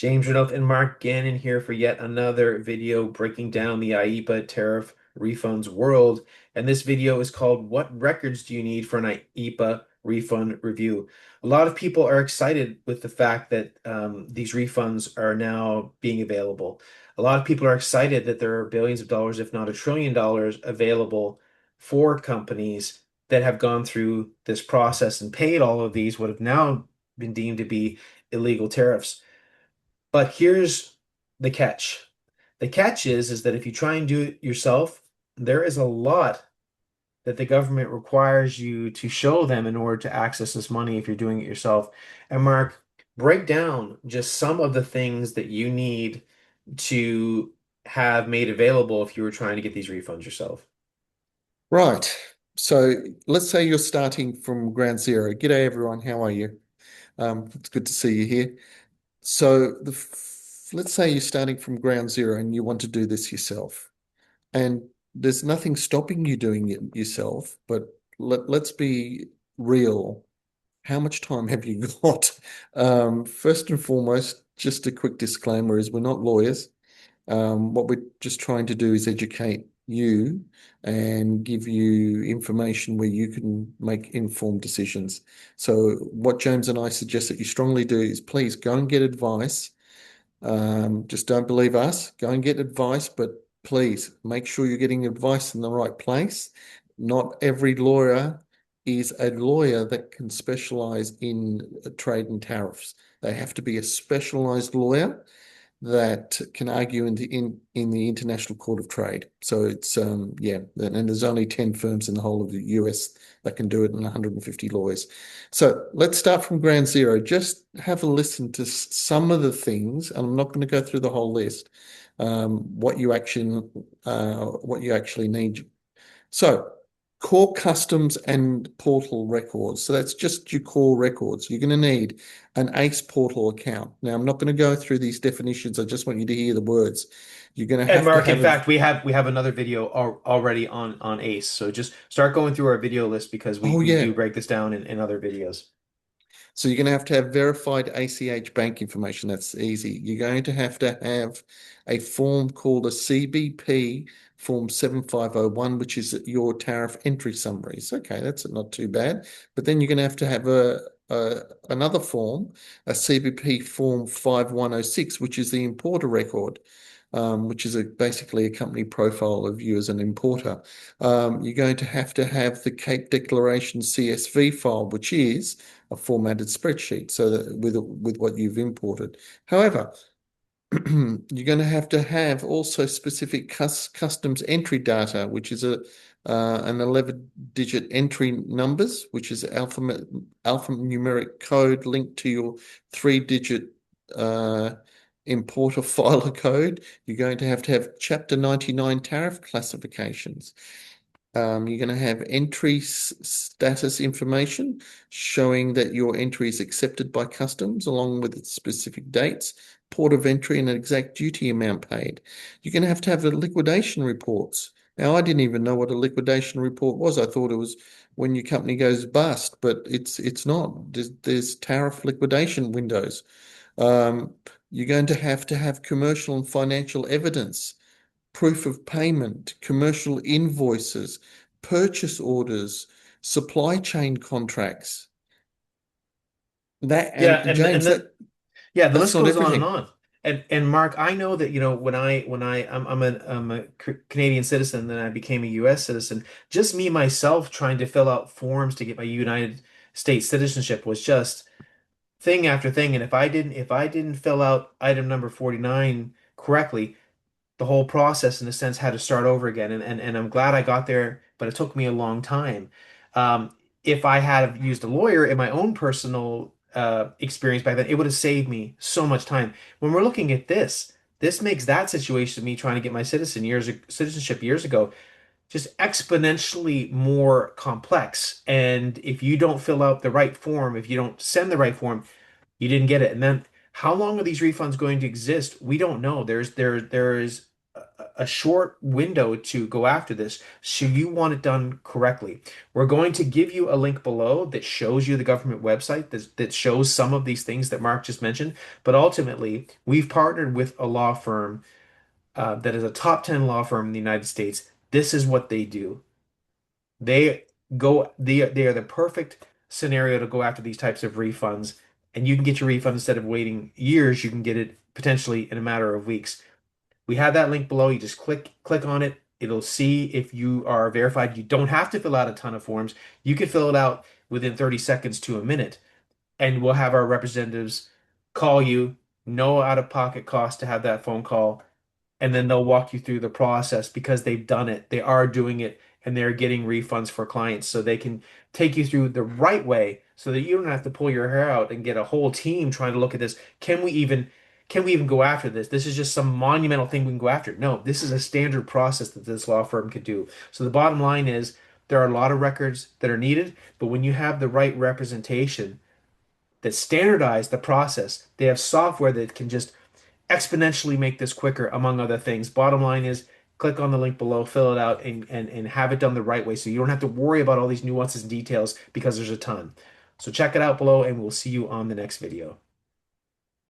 James Renault and Mark Gannon here for yet another video breaking down the IEEPA tariff refunds world. And this video is called What Records Do You Need for an IEEPA Refund Review? A lot of people are excited with the fact that these refunds are now being available. A lot of people are excited that there are billions of dollars, if not $1 trillion, available for companies that have gone through this process and paid all of these, what have now been deemed to be illegal tariffs. But here's the catch. The catch is that if you try and do it yourself, there is a lot that the government requires you to show them in order to access this money if you're doing it yourself. And Mark, break down just some of the things that you need to have made available if you were trying to get these refunds yourself. Right. So let's say you're starting from ground zero. G'day, everyone. How are you? It's good to see you here. So let's say you're starting from ground zero and you want to do this yourself. And there's nothing stopping you doing it yourself, but let's be real. How much time have you got? First and foremost, just a quick disclaimer is we're not lawyers. What we're just trying to do is educate you and give you information where you can make informed decisions. So, what James and I suggest that you strongly do is please go and get advice. Just don't believe us. Go and get advice, but please make sure you're getting advice in the right place. Not every lawyer is a lawyer that can specialize in trade and tariffs. They have to be a specialized lawyer that can argue in the International Court of Trade. So it's yeah, and there's only 10 firms in the whole of the US that can do it and 150 lawyers. So let's start from ground zero. Just have a listen to some of the things, and I'm not going to go through the whole list. What what you actually need. So core customs and portal records. So that's just your core records. You're going to need an ACE portal account. Now, I'm not going to go through these definitions. I just want you to hear the words. You're going to And have to Mark, in have a, fact, we have another video already on ACE. So just start going through our video list because we oh we yeah. do break this down in other videos. So you're going to have verified ACH bank information. That's easy. You're going to have a form called a CBP Form 7501, which is your tariff entry summaries. Okay, that's not too bad. But then you're going to have another form, a CBP Form 5106, which is the importer record. Which is basically a company profile of you as an importer. You're going to have the Cape Declaration CSV file, which is a formatted spreadsheet, so that with what you've imported. However, you're going to have also specific customs entry data, which is an 11-digit entry numbers, which is alphanumeric code linked to your 3-digit importer filer code. You're going to have Chapter 99 tariff classifications. You're going to have entry status information showing that your entry is accepted by customs, along with its specific dates, port of entry, and an exact duty amount paid. You're going to have the liquidation reports. Now, I didn't even know what a liquidation report was. I thought it was when your company goes bust, but it's not. There's tariff liquidation windows. Um, you're going to have commercial and financial evidence, proof of payment, commercial invoices, purchase orders, supply chain contracts. That Yeah, and James, yeah, the that's list not goes on and everything. on. And Mark, I know that I'm a Canadian citizen, then I became a U.S. citizen. Just me myself trying to fill out forms to get my United States citizenship was just thing after thing. And if I didn't fill out item number 49 correctly, the whole process in a sense had to start over again. And I'm glad I got there, but it took me a long time. If I had used a lawyer in my own personal experience back then, it would have saved me so much time. When we're looking at this makes that situation of me trying to get my citizenship years ago just exponentially more complex. And if you don't fill out the right form, if you don't send the right form, you didn't get it. And then how long are these refunds going to exist? We don't know. There is a short window to go after this, so you want it done correctly. We're going to give you a link below that shows you the government website that shows some of these things that Mark just mentioned. But ultimately, we've partnered with a law firm that is a top 10 law firm in the United States. This is what they do. They are the perfect scenario to go after these types of refunds, and you can get your refund instead of waiting years, you can get it potentially in a matter of weeks. We have that link below. You just click on it. It'll see if you are verified. You don't have to fill out a ton of forms. You can fill it out within 30 seconds to a minute, and we'll have our representatives call you. No out-of-pocket cost to have that phone call, and then they'll walk you through the process because they've done it. They are doing it and they're getting refunds for clients so they can take you through the right way so that you don't have to pull your hair out and get a whole team trying to look at this. Can we even go after this? This is just some monumental thing we can go after. No, this is a standard process that this law firm could do. So the bottom line is there are a lot of records that are needed, but when you have the right representation that standardize the process, they have software that can just exponentially make this quicker, among other things. Bottom line is click on the link below, fill it out, and have it done the right way so you don't have to worry about all these nuances and details because there's a ton. So check it out below, and we'll see you on the next video.